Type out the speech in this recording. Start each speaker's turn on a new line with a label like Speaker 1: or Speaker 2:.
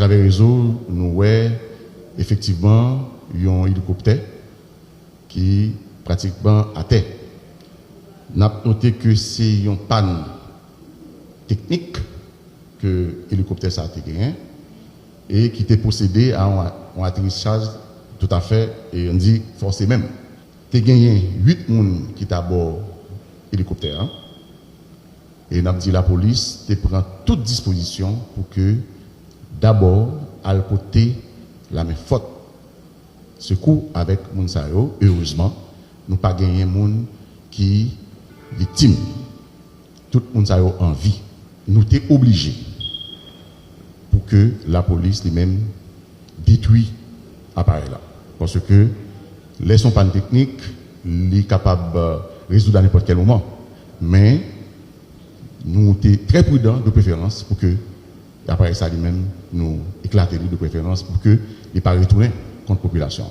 Speaker 1: travers le réseau, nous voyons effectivement un hélicoptère qui pratiquement à terre. Nous avons noté que c'est une panne technique que l'hélicoptère a gagné et qui était procédé à un atterrissage tout à fait, et on dit forcé même. Tu as gagné 8 personnes qui étaient à bord de l'hélicoptère. Et nous avons dit la police te prend toute disposition pour que d'abord, elle porter la même faute. Secours avec Mounsayo, heureusement, nous pas gagné monde qui victime. Tout Mounsayo en vie. Nous sommes obligés pour que la police lui-même détruit l'appareil là. Parce que les sont pas techniques, il est capable de résoudre à n'importe quel moment. Mais nous sommes très prudents de préférence pour que l'appareil ça lui-même nous éclate de préférence pour que il ne pas retourner contre la population.